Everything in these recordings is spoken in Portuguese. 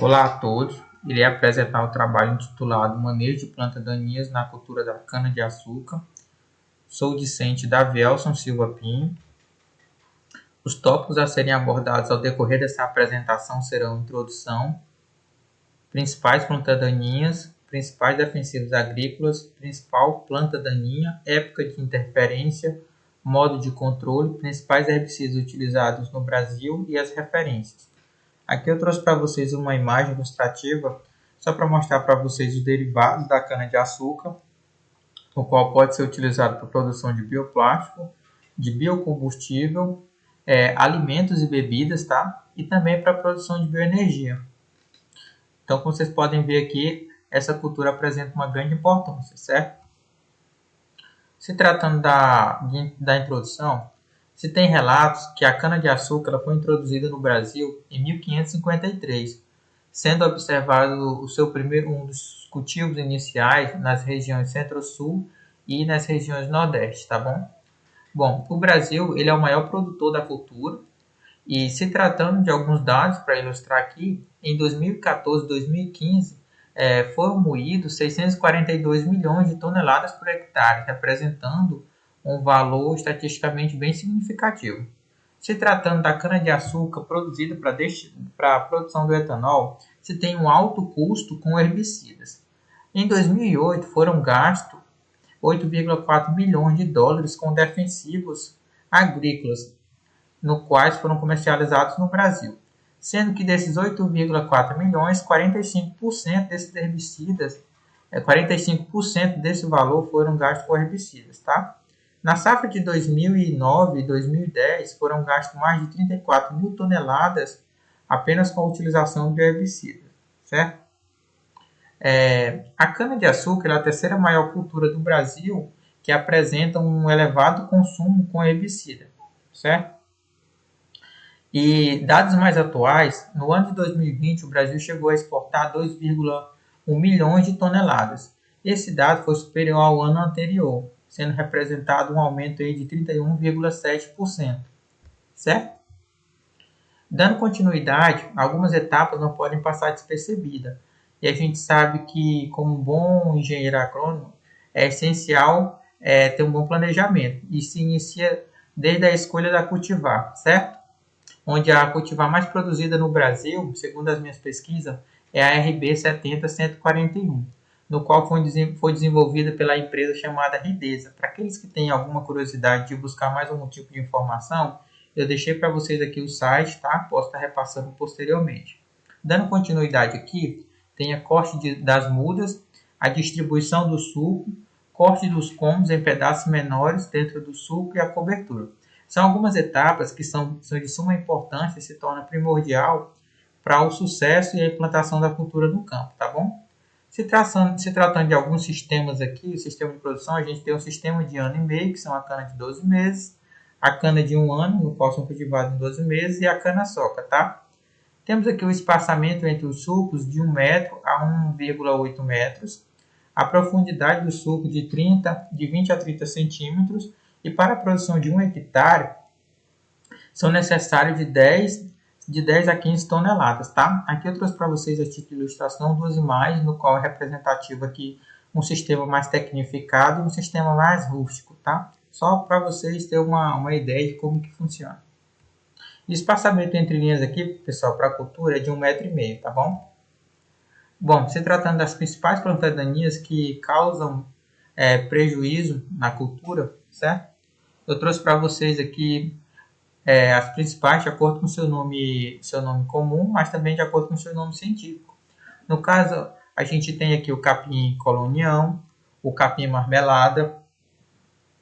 Olá a todos, irei apresentar o trabalho intitulado Manejo de plantas daninhas na cultura da cana-de-açúcar. Sou discente da Velson Silva Pinho. Os tópicos a serem abordados ao decorrer dessa apresentação serão introdução, principais plantas daninhas, principais defensivos agrícolas, principal planta daninha, época de interferência, modo de controle, principais herbicidas utilizados no Brasil e as referências. Aqui eu trouxe para vocês uma imagem ilustrativa só para mostrar para vocês os derivados da cana-de-açúcar, o qual pode ser utilizado para a produção de bioplástico, de biocombustível, alimentos e bebidas, tá? E também para a produção de bioenergia. Então, como vocês podem ver aqui, essa cultura apresenta uma grande importância, certo? Se tratando da introdução, se tem relatos que a cana-de-açúcar foi introduzida no Brasil em 1553, sendo observado um dos cultivos iniciais nas regiões Centro-Sul e nas regiões Nordeste, tá bom? Bom, o Brasil ele é o maior produtor da cultura e se tratando de alguns dados para ilustrar aqui, em 2014 e 2015 foram moídos 642 milhões de toneladas por hectare, representando um valor estatisticamente bem significativo. Se tratando da cana-de-açúcar produzida para a produção do etanol, se tem um alto custo com herbicidas. Em 2008 foram gastos 8,4 bilhões de dólares com defensivos agrícolas, no quais foram comercializados no Brasil, sendo que desses 8,4 milhões, 45% desses herbicidas, 45% desse valor foram gastos com herbicidas, tá? Na safra de 2009 e 2010 foram gastos mais de 34 mil toneladas apenas com a utilização de herbicidas, certo? A cana-de-açúcar é a terceira maior cultura do Brasil que apresenta um elevado consumo com herbicida, certo? E dados mais atuais, no ano de 2020 o Brasil chegou a exportar 2,1 milhões de toneladas. Esse dado foi superior ao ano anterior, sendo representado um aumento aí de 31,7%, certo? Dando continuidade, algumas etapas não podem passar despercebidas. E a gente sabe que, como um bom engenheiro agrônomo, é essencial ter um bom planejamento. E se inicia desde a escolha da cultivar, certo? Onde a cultivar mais produzida no Brasil, segundo as minhas pesquisas, é a RB 70141, no qual foi desenvolvida pela empresa chamada Ridesa. Para aqueles que têm alguma curiosidade de buscar mais algum tipo de informação, eu deixei para vocês aqui o site, tá? Posso estar repassando posteriormente. Dando continuidade aqui, tem a corte das mudas, a distribuição do suco, corte dos colmos em pedaços menores dentro do suco e a cobertura. São algumas etapas que são de suma importância e se torna primordial para o sucesso e a implantação da cultura no campo, tá bom? Se tratando de alguns sistemas aqui, o sistema de produção, a gente tem um sistema de ano e meio, que são a cana de 12 meses, a cana de 1 ano, no qual são cultivados em 12 meses, e a cana-soca, tá? Temos aqui o espaçamento entre os sulcos de 1 metro a 1,8 metros, a profundidade do sulco de 20 a 30 centímetros, e para a produção de 1 hectare, são necessários de 10 a 15 toneladas, tá? Aqui eu trouxe para vocês a título de ilustração duas imagens, no qual é representativo aqui um sistema mais tecnificado e um sistema mais rústico, tá? Só para vocês terem uma ideia de como que funciona. O espaçamento entre linhas aqui, pessoal, para a cultura é de 1,5 metro, tá bom? Bom, se tratando das principais plantas daninhas que causam prejuízo na cultura, certo? Eu trouxe para vocês aqui as principais de acordo com seu nome comum, mas também de acordo com seu nome científico. No caso, a gente tem aqui o capim colonião, o capim marmelada,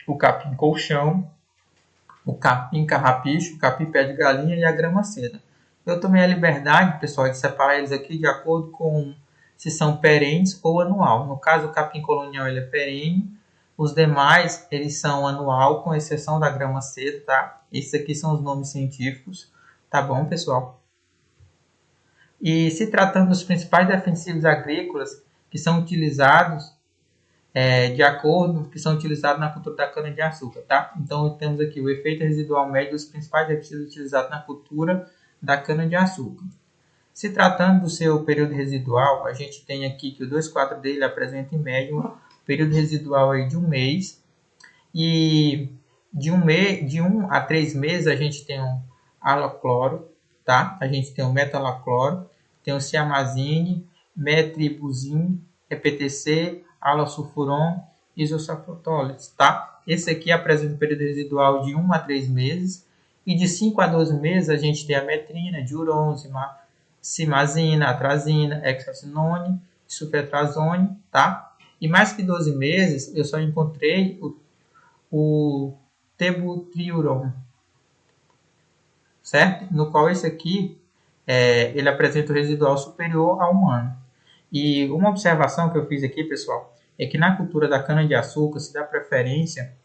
o capim colchão, o capim carrapicho, o capim pé de galinha e a grama seda. Eu tomei a liberdade, pessoal, de separar eles aqui de acordo com se são perenes ou anual. No caso, o capim colonial ele é perene, os demais eles são anual, com exceção da grama seda, tá? Esses aqui são os nomes científicos, tá bom, pessoal? E se tratando dos principais defensivos agrícolas que são utilizados que são utilizados na cultura da cana-de-açúcar, tá? Então temos aqui o efeito residual médio dos principais herbicidas utilizados na cultura da cana-de-açúcar. Se tratando do seu período residual, a gente tem aqui que o 2,4 dele apresenta em média um período residual aí de 1 mês, e de 1 a 3 meses a gente tem um halocloro, tá? A gente tem o metalacloro, tem o ciamazine, metribuzine, EPTC, halosulfuron, isosafrotólise, tá? Esse aqui apresenta um período residual de 1 a 3 meses, e de 5 a 12 meses a gente tem a metrina, diuron, simazina, atrazina, hexacinone, sulfetrazone, tá? E mais que 12 meses eu só encontrei o tebutriuron, certo? No qual esse aqui ele apresenta o residual superior a 1 ano. E uma observação que eu fiz aqui, pessoal, é que na cultura da cana-de-açúcar se dá preferência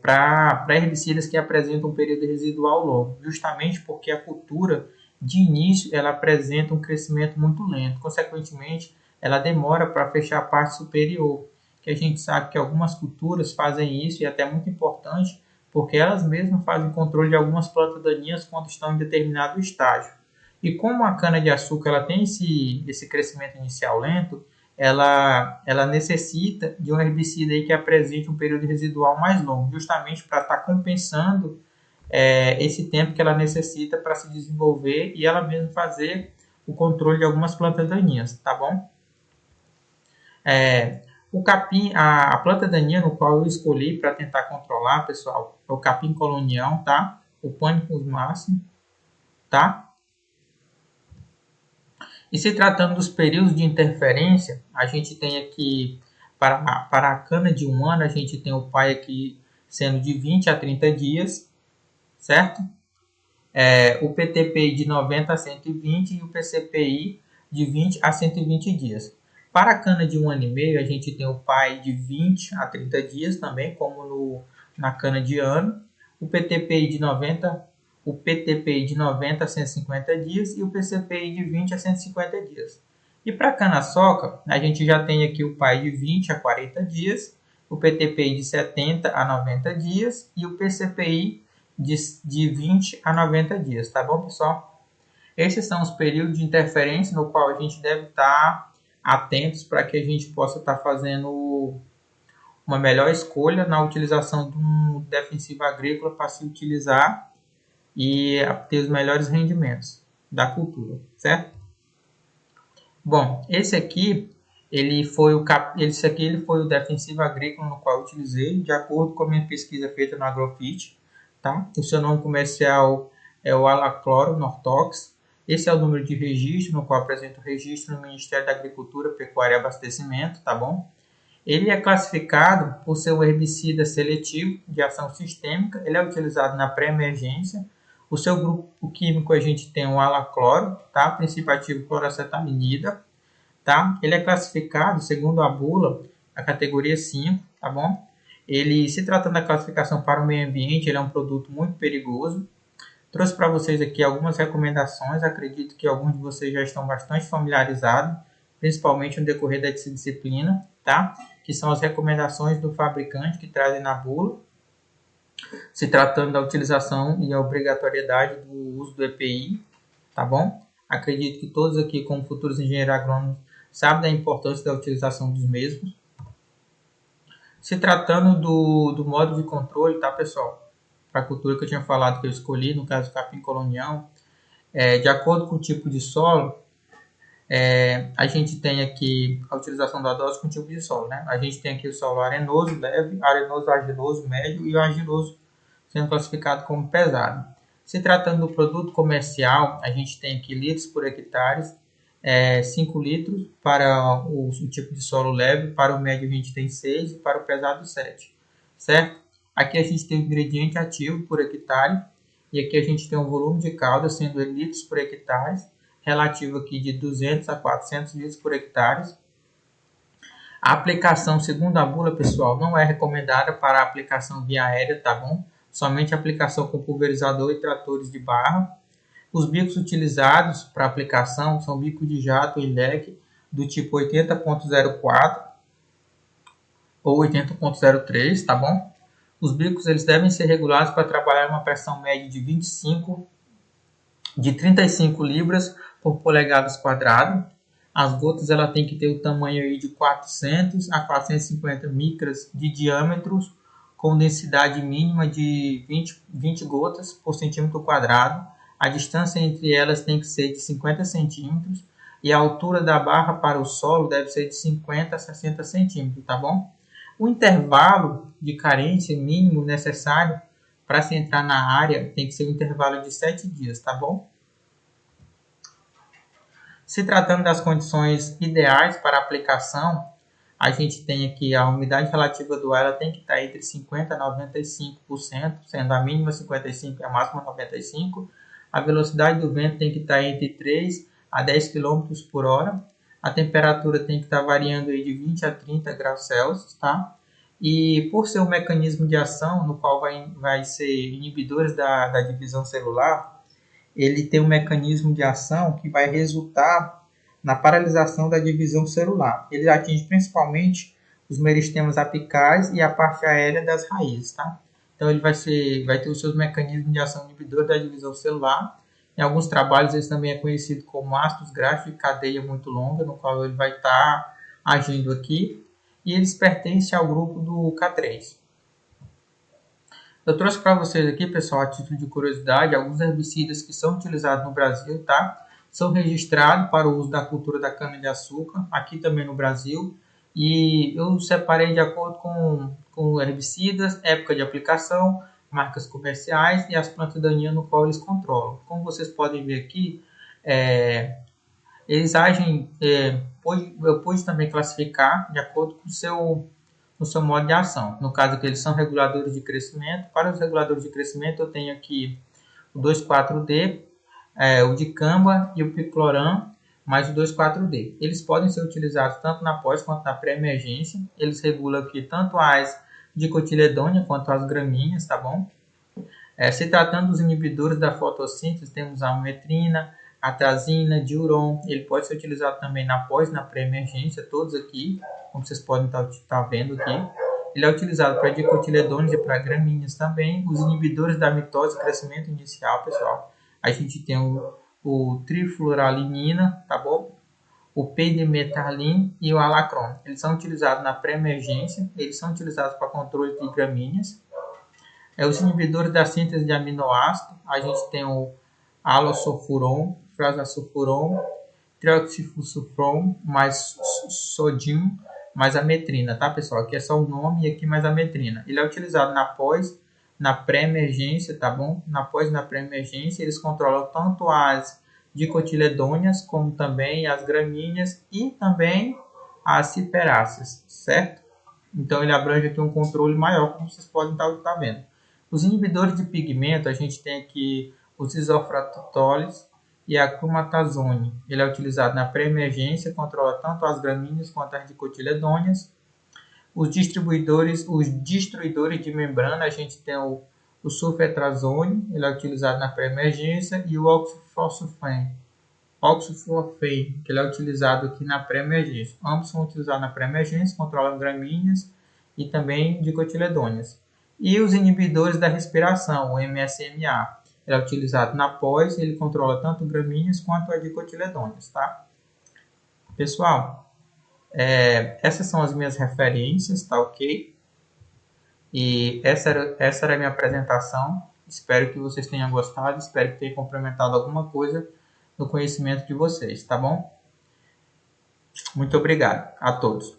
para herbicidas que apresentam um período residual longo, justamente porque a cultura, de início, ela apresenta um crescimento muito lento. Consequentemente, ela demora para fechar a parte superior, que a gente sabe que algumas culturas fazem isso, e é até muito importante, porque elas mesmas fazem controle de algumas plantas daninhas quando estão em determinado estágio. E como a cana-de-açúcar ela tem esse crescimento inicial lento, ela necessita de um herbicida aí que apresente um período residual mais longo, justamente para estar compensando esse tempo que ela necessita para se desenvolver e ela mesma fazer o controle de algumas plantas daninhas, tá bom? O capim, a planta daninha no qual eu escolhi para tentar controlar, pessoal, é o capim colonial, tá? O Panicum máximo, tá? E se tratando dos períodos de interferência, a gente tem aqui, para a cana de 1 ano, a gente tem o PAI aqui sendo de 20 a 30 dias, certo? O PTPI de 90 a 120 e o PCPI de 20 a 120 dias. Para a cana de 1 ano e meio, a gente tem o PAI de 20 a 30 dias também, como na cana de ano, o PTPI de 90 a 150 dias e o PCPI de 20 a 150 dias. E para a cana-soca, a gente já tem aqui o PAI de 20 a 40 dias, o PTPI de 70 a 90 dias e o PCPI de 20 a 90 dias, tá bom, pessoal? Esses são os períodos de interferência no qual a gente deve estar atentos para que a gente possa estar fazendo uma melhor escolha na utilização de um defensivo agrícola para se utilizar e ter os melhores rendimentos da cultura, certo? Bom, esse aqui ele foi o defensivo agrícola no qual eu utilizei, de acordo com a minha pesquisa feita no Agrofit, tá? O seu nome comercial é o Alacloro Nortox. Esse é o número de registro, no qual apresenta o registro no Ministério da Agricultura, Pecuária e Abastecimento, tá bom? Ele é classificado por ser um herbicida seletivo de ação sistêmica, ele é utilizado na pré-emergência. O seu grupo químico a gente tem o alacloro, tá? Princípio ativo cloracetaminida, tá? Ele é classificado, segundo a bula, a categoria 5, tá bom? Ele, se tratando da classificação para o meio ambiente, ele é um produto muito perigoso. Trouxe para vocês aqui algumas recomendações, acredito que alguns de vocês já estão bastante familiarizados, principalmente no decorrer dessa disciplina, tá? Que são as recomendações do fabricante que trazem na bula, se tratando da utilização e a obrigatoriedade do uso do EPI, tá bom? Acredito que todos aqui, como futuros engenheiros agrônomos, sabem da importância da utilização dos mesmos. Se tratando do modo de controle, tá, pessoal? Para a cultura que eu tinha falado que eu escolhi, no caso capim colonial, de acordo com o tipo de solo, a gente tem aqui a utilização da dose com o tipo de solo, né? A gente tem aqui o solo arenoso, leve, arenoso, argiloso, médio e o argiloso sendo classificado como pesado. Se tratando do produto comercial, a gente tem aqui litros por hectare, 5 litros para o tipo de solo leve, para o médio a gente tem 6 e para o pesado 7, certo? Aqui a gente tem o ingrediente ativo por hectare e aqui a gente tem o volume de calda sendo em litros por hectare, relativo aqui de 200 a 400 litros por hectare. A aplicação, segundo a bula, pessoal, não é recomendada para a aplicação via aérea, tá bom? Somente aplicação com pulverizador e tratores de barra. Os bicos utilizados para aplicação são bico de jato e leque do tipo 80.04 ou 80.03, tá bom? Os bicos eles devem ser regulados para trabalhar uma pressão média de 35 libras por polegadas quadradas. As gotas ela tem que ter o tamanho aí de 400 a 450 micras de diâmetros, com densidade mínima de 20 gotas por centímetro quadrado. A distância entre elas tem que ser de 50 centímetros e a altura da barra para o solo deve ser de 50 a 60 centímetros, tá bom? O intervalo de carência mínimo necessário para se entrar na área tem que ser um intervalo de 7 dias, tá bom? Se tratando das condições ideais para a aplicação, a gente tem aqui a umidade relativa do ar, ela tem que estar entre 50% a 95%, sendo a mínima 55% e a máxima 95%. A velocidade do vento tem que estar entre 3 a 10 km por hora. A temperatura tem que estar variando aí de 20 a 30 graus Celsius, tá? E por ser um mecanismo de ação no qual vai ser inibidores da divisão celular, ele tem um mecanismo de ação que vai resultar na paralisação da divisão celular. Ele atinge principalmente os meristemas apicais e a parte aérea das raízes, tá? Então ele vai ter os seus mecanismos de ação inibidor da divisão celular. Em alguns trabalhos ele também é conhecido como ácidos gráficos de cadeia muito longa, no qual ele vai estar agindo aqui, e eles pertencem ao grupo do K3. Eu trouxe para vocês aqui, pessoal, a título de curiosidade, alguns herbicidas que são utilizados no Brasil, tá? São registrados para o uso da cultura da cana-de-açúcar, aqui também no Brasil. E eu separei de acordo com herbicidas, época de aplicação, marcas comerciais e as plantas daninhas no qual eles controlam. Como vocês podem ver aqui, eles agem, eu pude também classificar de acordo com o seu modo de ação. No caso aqui, eles são reguladores de crescimento. Para os reguladores de crescimento, eu tenho aqui o 2,4-D, o dicamba e o picloram, mais o 2,4-D. Eles podem ser utilizados tanto na pós quanto na pré-emergência. Eles regulam aqui tanto as dicotiledôneas quanto as gramíneas, tá bom? Se tratando dos inibidores da fotossíntese, temos a ametrina, atrazina, diuron. Ele pode ser utilizado também na pós e na pré-emergência, todos aqui, como vocês podem estar vendo aqui. Ele é utilizado para dicotiledôneas e para gramíneas também. Os inibidores da mitose e crescimento inicial, pessoal. A gente tem o trifluoralinina, tá bom? O pendimetalin e o alacron. Eles são utilizados na pré-emergência. Eles são utilizados para controle de gramíneas. Os inibidores da síntese de aminoácido. A gente tem o alosulfuron, frasasulfuron, trioxifusufron, mais sodium, mais ametrina, tá, pessoal? Aqui é só o nome e aqui mais ametrina. Ele é utilizado na pós, na pré-emergência, tá bom? Na pós e na pré-emergência, eles controlam tanto as dicotiledôneas, como também as gramíneas e também as ciperáceas, certo? Então, ele abrange aqui um controle maior, como vocês podem estar vendo. Os inibidores de pigmento, a gente tem aqui os isofratotoles e a clomatazone. Ele é utilizado na pré-emergência, controla tanto as gramíneas quanto as dicotiledôneas. Os destruidores de membrana, a gente tem o sulfetrazone, ele é utilizado na pré-emergência, e o oxifosfene, que ele é utilizado aqui na pré-emergência. Ambos são utilizados na pré-emergência, controlam gramíneas e também dicotiledôneas. E os inibidores da respiração, o MSMA, ele é utilizado na pós, ele controla tanto gramíneas quanto as dicotiledôneas, tá? Pessoal, essas são as minhas referências, tá ok? E essa era a minha apresentação. Espero que vocês tenham gostado, espero que tenha complementado alguma coisa no conhecimento de vocês, tá bom? Muito obrigado a todos.